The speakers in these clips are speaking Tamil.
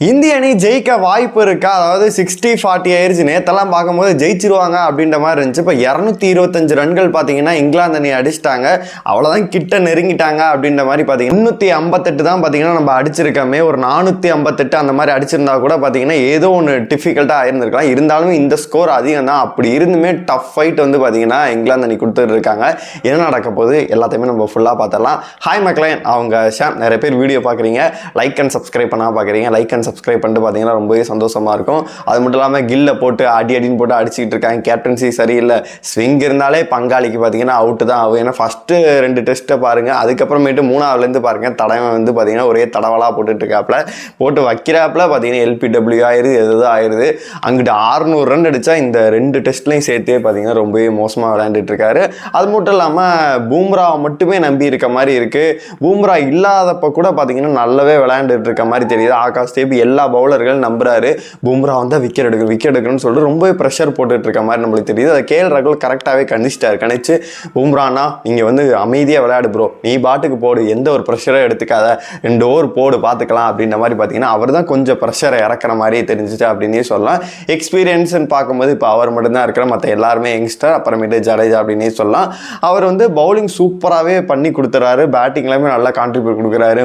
இந்திய அணி ஜெயிக்க வாய்ப்பு இருக்கா? அதாவது 60-40 ஆயிருச்சு. நேத்தெல்லாம் பார்க்கும்போது ஜெயிச்சிருவாங்க அப்படின்ற மாதிரி இருந்துச்சு. இப்போ 225 ரன்கள் பார்த்தீங்கன்னா இங்கிலாந்து அணி அடிச்சிட்டாங்க. அவ்வளோதான், கிட்ட நெருங்கிட்டாங்க அப்படின்ற மாதிரி பார்த்தீங்கன்னா 358 தான் பார்த்தீங்கன்னா நம்ம அடிச்சிருக்கோமே. ஒரு 458 அந்த மாதிரி அடிச்சிருந்தா கூட பார்த்தீங்கன்னா ஏதோ ஒன்று டிஃபிகல்ட்டாக ஆயிருந்திருக்கலாம். இருந்தாலும் இந்த ஸ்கோர் அதிகம் தான். அப்படி இருந்துமே டஃப் ஃபைட் வந்து பார்த்தீங்கன்னா இங்கிலாந்து அணி கொடுத்துட்டு இருக்காங்க. என்ன நடக்க போகுது எல்லாத்தையுமே நம்ம ஃபுல்லாக பார்த்துடலாம். ஹாய் மக்களே, அவங்க ஷாம். நிறைய பேர் வீடியோ பார்க்குறீங்க, லைக் அண்ட் சப்ஸ்கிரைப் பண்ணால் பார்க்குறீங்க. லைக் அண்ட் சப்ஸ்கிரைப் பண்ணிட்டு பார்த்தீங்கன்னா ரொம்பவே சந்தோஷமாக இருக்கும். அது மட்டும் இல்லாமல் கில்ல போட்டு அடின்னு போட்டு அடிச்சுக்கிட்டு இருக்காங்க. கேப்டன்சி சரியில்லை, ஸ்விங் இருந்தாலே பங்காளிக்கு பார்த்தீங்கன்னா அவுட்டு தான் ஆகும். ஏன்னா ஃபஸ்ட்டு 2 டெஸ்ட்டை பாருங்கள், அதுக்கப்புறமேட்டு 3ஆவதுலேருந்து பாருங்கள், தடவை வந்து பார்த்தீங்கன்னா ஒரே தடவலாக போட்டுட்டு இருக்காப்புல. போட்டு வைக்கிறாப்புல பார்த்தீங்கன்னா LPW ஆயிடுது, எதுவும் ஆயிடுது. அங்கிட்டு 600 ரன் அடித்தா இந்த 2 டெஸ்ட்லையும் சேர்த்தே பார்த்தீங்கன்னா ரொம்பவே மோசமாக விளையாண்டுட்டு இருக்காரு. அது மட்டும் இல்லாமல் பூம்ராவை மட்டுமே நம்பி இருக்க மாதிரி இருக்குது. பூம்ரா இல்லாதப்போ கூட பார்த்தீங்கன்னா நல்லாவே விளையாண்டுட்டு இருக்க மாதிரி தெரியுது. ஆகாஷ் தேபி எல்லா பவுலர்களும் நம்புறாரு, பூம்ரா வந்து விக்கெட் எடுக்கணும்னு சொல்லிட்டு ரொம்பவே ப்ரெஷர் போட்டுட்டு இருக்க மாதிரி நம்மளுக்கு தெரியுது. அதை KL ராகுல் கரெக்டாகவே கணிச்சு பூம்ரானா நீங்கள் வந்து அமைதியாக விளையாடு ப்ரோ, நீ பாட்டுக்கு போடு, எந்த ஒரு ப்ரெஷரை எடுத்துக்காத, 2 ஓவர் போடு பார்த்துக்கலாம் அப்படின்ற மாதிரி பார்த்தீங்கன்னா அவர் தான் கொஞ்சம் ப்ரெஷரை இறக்குற மாதிரியே தெரிஞ்சிச்சு அப்படின்னே சொல்லலாம். எக்ஸ்பீரியன்ஸ்ன்னு பார்க்கும்போது இப்போ அவர் மட்டும்தான் இருக்கிற, மற்ற எல்லாருமே யங்ஸ்டர். அப்புறமேட்டு ஜடேஜா அப்படின்னே சொல்லலாம். அவர் வந்து பவுலிங் சூப்பராகவே பண்ணி கொடுத்துறாரு, பேட்டிங்லேயுமே நல்லா கான்ட்ரிபியூட் கொடுக்குறாரு,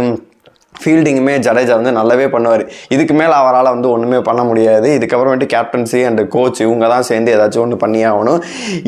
ஃபீல்டிங்குமே ஜடேஜா வந்து நல்லாவே பண்ணுவார். இதுக்கு மேலே அவரால் வந்து ஒன்றுமே பண்ண முடியாது. இதுக்கப்புறமேட்டு கேப்டன்சி அண்ட் கோச் இவங்க தான் சேர்ந்து ஏதாச்சும் ஒன்று பண்ணியே ஆகணும்.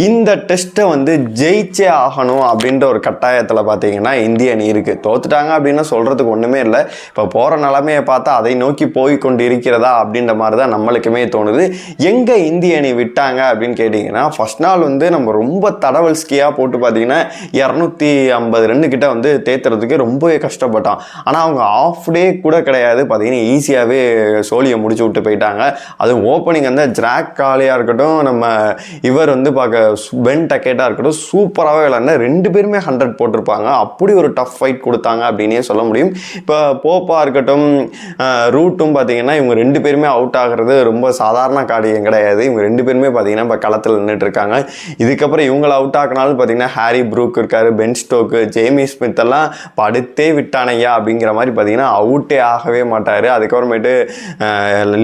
இந்த டெஸ்ட்டை வந்து ஜெயிச்சே ஆகணும் அப்படின்ற ஒரு கட்டாயத்தில் பார்த்தீங்கன்னா இந்திய அணி இருக்குது. தோத்துட்டாங்க அப்படின்னா சொல்கிறதுக்கு ஒன்றுமே இல்லை. இப்போ போகிற நிலைமையை பார்த்தா அதை நோக்கி போய் கொண்டு இருக்கிறதா அப்படின்ற மாதிரி தான் நம்மளுக்குமே தோணுது. எங்கே இந்திய அணி விட்டாங்க அப்படின்னு கேட்டிங்கன்னா, ஃபஸ்ட் நாள் வந்து நம்ம ரொம்ப தடவல்ஸ்கியாக போட்டு பார்த்தீங்கன்னா 250 ரன்னு கிட்ட வந்து தேத்துறதுக்கு ரொம்பவே கஷ்டப்பட்டோம். ஆனால் அவங்க ஆஃப் டே கூட கிடையாது, பார்த்தீங்கன்னா ஈஸியாகவே சோழியை முடிச்சு விட்டு போயிட்டாங்க. அதுவும் ஓப்பனிங் வந்து ஜாக் காலியாக இருக்கட்டும், நம்ம இவர் வந்து பென் டக்கேட்டாக இருக்கட்டும், சூப்பராகவே விளையாண்டு 2 பேருமே 100 போட்டிருப்பாங்க. அப்படி ஒரு டஃப் ஃபைட் கொடுத்தாங்க அப்படின்னே சொல்ல முடியும். இப்போ போப்பா இருக்கட்டும், ரூட்டும் பார்த்தீங்கன்னா இவங்க 2 பேருமே அவுட் ஆகிறது ரொம்ப சாதாரண காரியம் கிடையாது. இவங்க 2 பேருமே பார்த்தீங்கன்னா இப்போ களத்தில் நின்றுட்டு இருக்காங்க. இதுக்கப்புறம் இவங்களை அவுட் ஆக்கினாலும் பார்த்தீங்கன்னா ஹாரி ப்ரூக் இருக்காரு, பென் ஸ்டோக்கு, ஜேமி ஸ்மித் எல்லாம் படுத்தே விட்டானையா அப்படிங்கிற மாதிரி பார்த்தீங்கன்னா அவுட்டே ஆகவே மாட்டார். அதுக்கப்புறமேட்டு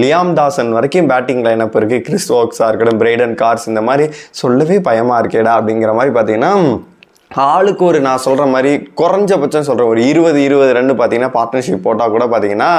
லியாம் தாசன் வரைக்கும் பேட்டிங் லைனப் இருக்குது. கிறிஸ் ஓக்ஸாக இருக்கட்டும், பிரைடன் கார்ஸ், இந்த மாதிரி சொல்லவே பயமாக இருக்கேடா அப்படிங்கிற மாதிரி பார்த்தீங்கன்னா ஆளுக்கு ஒரு, நான் சொல்கிற மாதிரி குறைஞ்சபட்சம் சொல்கிறேன், ஒரு 20 ரன்னு பார்த்தீங்கன்னா பார்ட்னர்ஷிப் போட்டால் கூட பார்த்தீங்கன்னா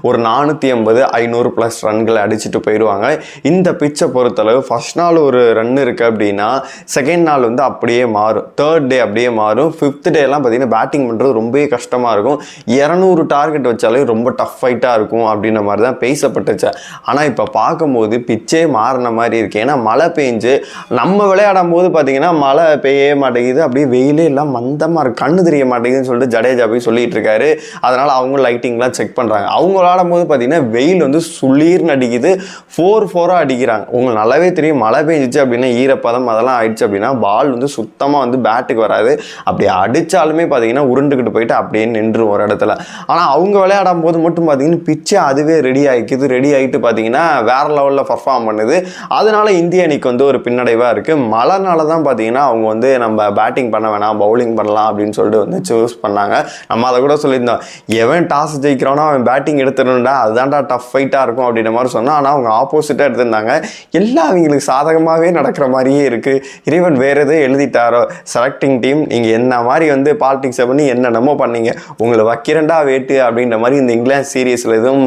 ஒரு 480-500 ப்ளஸ் ரன்களை அடிச்சுட்டு போயிடுவாங்க. இந்த பிச்சை பொறுத்தளவு ஃபஸ்ட் நாள் ஒரு ரன் இருக்குது அப்படின்னா செகண்ட் நாள் வந்து அப்படியே மாறும், தேர்ட் டே அப்படியே மாறும், 5th டேலாம் பார்த்தீங்கன்னா பேட்டிங் பண்ணுறது ரொம்பவே கஷ்டமாக இருக்கும். 200 டார்கெட் வச்சாலே ரொம்ப டஃப் ஃபைட்டாக இருக்கும் அப்படின்ற மாதிரி தான் பேசப்பட்டுச்சு. ஆனால் இப்போ பார்க்கும்போது பிச்சே மாறின மாதிரி இருக்குது. ஏன்னா மழை பெஞ்சு நம்ம விளையாடும் போது பார்த்தீங்கன்னா மழை பெய்ய மாட்டேங்குது, அப்படியே வெயிலே எல்லாம் மந்தமாக இருக்கு, கண்ணு தெரிய மாட்டேங்குதுன்னு சொல்லிட்டு ஜடேஜா போய் சொல்லிட்டு இருக்காரு. அதனால் அவங்க லைட்டிங்லாம் செக் பண்ணுறாங்க. அவங்க விளாடும் போது பார்த்தீங்கன்னா வெயில் வந்து சுளீர்னு அடிக்குது, 4-4 அடிக்கிறாங்க. உங்களுக்கு நல்லாவே தெரியும், மழை பெஞ்சிச்சு அப்படின்னா ஈரப்பதம் அதெல்லாம் ஆயிடுச்சு அப்படின்னா பால் வந்து சுத்தமாக வந்து பேட்டுக்கு வராது. அப்படி அடித்தாலுமே பார்த்தீங்கன்னா உருண்டுக்கிட்டு போயிட்டு அப்படியே நின்றுரும் ஒரு இடத்துல. ஆனால் அவங்க விளையாடும் போது மட்டும் பார்த்தீங்கன்னா பிச்சை அதுவே ரெடி ஆகிட்டு பார்த்தீங்கன்னா வேற லெவலில் பர்ஃபார்ம் பண்ணுது. அதனால இந்திய அணிக்கு வந்து ஒரு பின்னடைவாக இருக்குது. மழைனால தான் பார்த்தீங்கன்னா அவங்க வந்து நம்ம பேட்டிங் பண்ண வேணாம், பவுலிங் பண்ணலாம் அப்படின்னு சொல்லிட்டு வந்து சூஸ் பண்ணாங்க. நம்ம அதை கூட சொல்லியிருந்தோம், எவன் டாஸ் ஜெயிக்கிறானோ அவன் பேட்டிங் எடுத்துருந்தா அதுதான்டா டஃப் ஃபைட்டாக இருக்கும் அப்படின்ற மாதிரி சொன்னால். ஆனால் அவங்க ஆப்போசிட்டாக எடுத்திருந்தாங்க. எல்லாம் அவங்களுக்கு சாதகமாகவே நடக்கிற மாதிரியே இருக்குது. இறைவன் வேறு எதுவும் எழுதிட்டாரோ, செலக்டிங் டீம் நீங்கள் என்ன மாதிரி வந்து பாலிடிக்ஸை பண்ணி என்னென்னமோ பண்ணீங்க, உங்களை வைக்கிறண்டா வேட்டு அப்படின்ற மாதிரி இந்த இங்கிலாந்து சீரீஸில் எதுவும்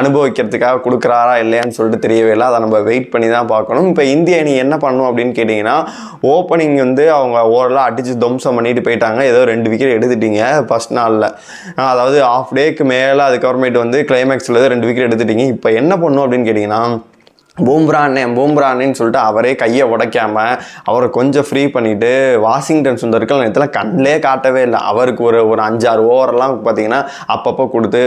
அனுபவிக்கிறதுக்காக கொடுக்குறாரா இல்லையான்னு சொல்லிட்டு தெரியவே இல்லை. அதை நம்ம வெயிட் பண்ணி தான் பார்க்கணும். இப்போ இந்திய அணி என்ன பண்ணணும் அப்படின்னு கேட்டிங்கன்னா, ஓப்பனிங் வந்து அவங்க ஓவரெலாம் அடித்து துவம்சம் பண்ணிட்டு போயிட்டாங்க. ஏதோ 2 விக்கெட் எடுத்துட்டீங்க ஃபர்ஸ்ட் நாளில், அதாவது ஆஃப் டேக்கு மேலே. அதுக்கப்புறமேட்டு வந்து கிளைமேக்ஸில் 2 விக்கெட் எடுத்துட்டீங்க. இப்போ என்ன பண்ணணும் அப்படின்னு கேட்டிங்கன்னா, பூம்ரான்னு சொல்லிட்டு அவரே கையை உடைக்காமல் அவரை கொஞ்சம் ஃப்ரீ பண்ணிவிட்டு, வாஷிங்டன் சுந்தருக்கு நேரத்தில் கண்ணிலே காட்டவே இல்லை. அவருக்கு ஒரு 5-6 ஓவரெல்லாம் பார்த்தீங்கன்னா அப்பப்போ கொடுத்து,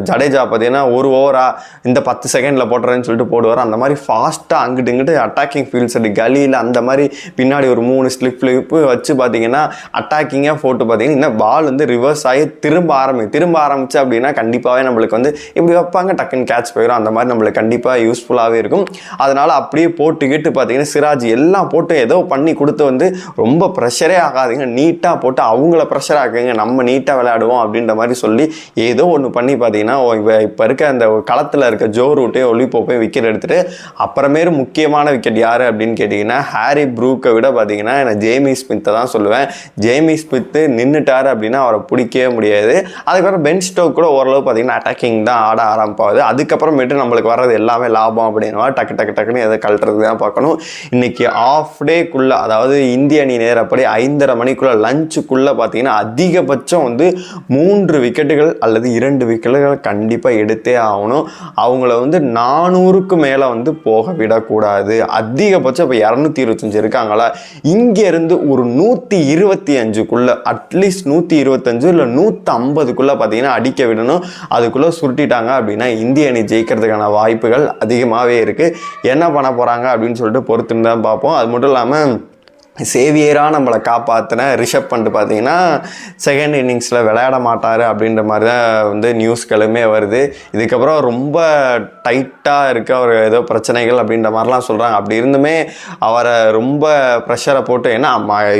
ஜடேஜா பார்த்தீங்கன்னா 1 ஓவரா இந்த 10 செகண்டில் போட்டுறேன்னு சொல்லிட்டு போடுவார். அந்த மாதிரி ஃபாஸ்ட்டாக அங்கிட்டு இங்கிட்டு அட்டாக்கிங் ஃபீல்ட்ஸ் கலியில் அந்த மாதிரி பின்னாடி ஒரு 3 ஸ்லிப்பு வச்சு பார்த்தீங்கன்னா அட்டாக்கிங்காக போட்டு பார்த்தீங்கன்னா இன்னும் பால் வந்து ரிவர்ஸ் ஆகி திரும்ப ஆரம்பிச்சு அப்படின்னா கண்டிப்பாகவே நம்மளுக்கு வந்து இப்படி வைப்பாங்க, டக்குன்னு கேட்ச் போயிடும். அந்த மாதிரி நம்மளுக்கு கண்டிப்பாக யூஸ்ஃபுல்லாகவே இருக்கும். அதனால் அப்படியே போட்டுக்கிட்டு பார்த்தீங்கன்னா சிராஜ் எல்லாம் போட்டு ஏதோ பண்ணி கொடுத்து வந்து ரொம்ப ப்ரெஷரே ஆகாதீங்க, நீட்டாக போட்டு அவங்கள ப்ரெஷர் ஆக்குங்க, நம்ம நீட்டாக விளையாடுவோம் அப்படின்ற மாதிரி சொல்லி ஏதோ ஒன்று பண்ணி பார்த்தீங்கன்னா இப்போ இருக்க அந்த களத்தில் இருக்க ஜோ ரூட்டே ஒலிபோப்பையும் விக்கெட் எடுத்துகிட்டு அப்புறமேலும் முக்கியமான விக்கெட் யார் அப்படின்னு கேட்டிங்கன்னா ஹாரி ப்ரூக்கை விட பார்த்தீங்கன்னா நான் ஜேமி ஸ்மித்தை தான் சொல்லுவேன். ஜேமி ஸ்மித்து நின்றுட்டார் அப்படின்னா அவரை பிடிக்கவே முடியாது. அதுக்கப்புறம் பென் ஸ்டோக் கூட ஓரளவு பார்த்தீங்கன்னா அட்டாக்கிங் தான் ஆட ஆரம்பிப்பாது. அதுக்கப்புறமேட்டு நம்மளுக்கு வர்றது எல்லாமே லாபம் அப்படின்னா டக்கு டக்கு டக்குன்னு எதை கழட்டுறது தான் பார்க்கணும். இன்றைக்கி ஆஃப் டேக்குள்ளே, அதாவது இந்திய அணி நேரப்படி 5:30 மணிக்குள்ளே லஞ்சுக்குள்ளே பார்த்தீங்கன்னா அதிகபட்சம் வந்து 3 விக்கெட்டுகள் அல்லது 2 விக்கெட்டுகள் கண்டிப்பாக எடுத்தே ஆகணும். அவங்கள வந்து 400க்கு மேலே வந்து போக விடக்கூடாது. அதிகபட்சம் இப்போ 225 இருக்காங்களா, இங்கேருந்து ஒரு 125க்குள்ளே, அட்லீஸ்ட் 125 இல்லை 150க்குள்ளே பார்த்தீங்கன்னா அடிக்க விடணும். அதுக்குள்ளே சுருட்டிட்டாங்க அப்படின்னா இந்திய அணி ஜெயிக்கிறதுக்கான வாய்ப்புகள் அதிகமாகவே இருக்குது. என்ன பண்ண போகிறாங்க அப்படின்னு சொல்லிட்டு பொறுத்துன்னு தான் பார்ப்போம். அது மட்டும் இல்லாமல் சேவியராக நம்மளை காப்பாற்றின ரிஷப் பண்ட் பார்த்தீங்கன்னா செகண்ட் இன்னிங்ஸில் விளையாட மாட்டார் அப்படின்ற மாதிரி தான் வந்து நியூஸ்களுமே வருது. இதுக்கப்புறம் ரொம்ப டைட்டாக இருக்க ஒரு ஏதோ பிரச்சனைகள் அப்படின்ற மாதிரிலாம் சொல்கிறாங்க. அப்படி இருந்துமே அவரை ரொம்ப ப்ரெஷரை போட்டு, ஏன்னா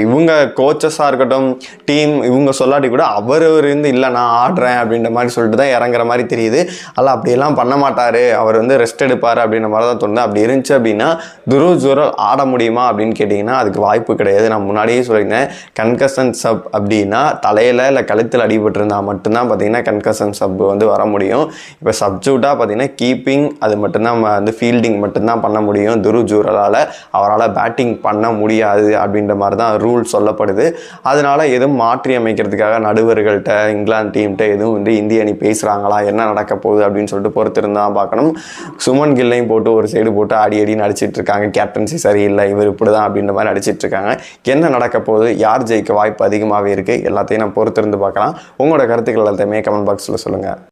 இவங்க கோச்சஸாக இருக்கட்டும், டீம் இவங்க சொல்லாட்டி கூட அவர் இருந்து இல்லை நான் ஆடுறேன் அப்படின்ற மாதிரி சொல்லிட்டு தான் இறங்குற மாதிரி தெரியுது. அல்ல அப்படியெல்லாம் பண்ண மாட்டார், அவர் வந்து ரெஸ்ட் எடுப்பார் அப்படின்ற மாதிரி தான் தோணுது. அப்படி இருந்துச்சு அப்படின்னா துருவ் ஜுரல் ஆட முடியுமா அப்படின்னு கேட்டிங்கன்னா அதுக்கு வாய்ப்பு கிடையாது. நான் முன்னாடியே சொல்லியிருந்தேன், கன்கஷன் சப் அப்படின்னா தலையில் இல்லை கழுத்தில் அடிபட்டிருந்தால் மட்டும்தான் பார்த்தீங்கன்னா கன்கஷன் சப் வந்து வர முடியும். இப்போ சப்ஜூட்டாக பார்த்தீங்கன்னா கீப்பிங் அது மட்டும்தான் வந்து ஃபீல்டிங் மட்டும்தான் பண்ண முடியும். துருவ் ஜுரலால் அவரால் பேட்டிங் பண்ண முடியாது அப்படின்ற மாதிரி தான் ரூல் சொல்லப்படுது. அதனால் எதுவும் மாற்றி அமைக்கிறதுக்காக நடுவர்கள்ட்ட இங்கிலாந்து டீம்கிட்ட எதுவும் வந்து இந்திய அணி பேசுகிறாங்களா, என்ன நடக்க போகுது அப்படின்னு சொல்லிட்டு பொறுத்திருந்தான் பார்க்கணும். சுமன் கில்லையும் போட்டு ஒரு சைடு போட்டு அடின்னு அடிச்சிட்டு இருக்காங்க. கேப்டன்சி சரியில்லை, இவர் இப்படி தான் அப்படின்ற மாதிரி அடிச்சிட்டு இருக்காங்க. என்ன நடக்க போகுது, யார் ஜெயிக்க வாய்ப்பு அதிகமாகவே இருக்குது, எல்லாத்தையும் நான் பொறுத்திருந்து பார்க்கலாம். உங்களோட கருத்துக்கள் எல்லாத்தையுமே கமெண்ட் பாக்ஸில் சொல்லுங்கள்.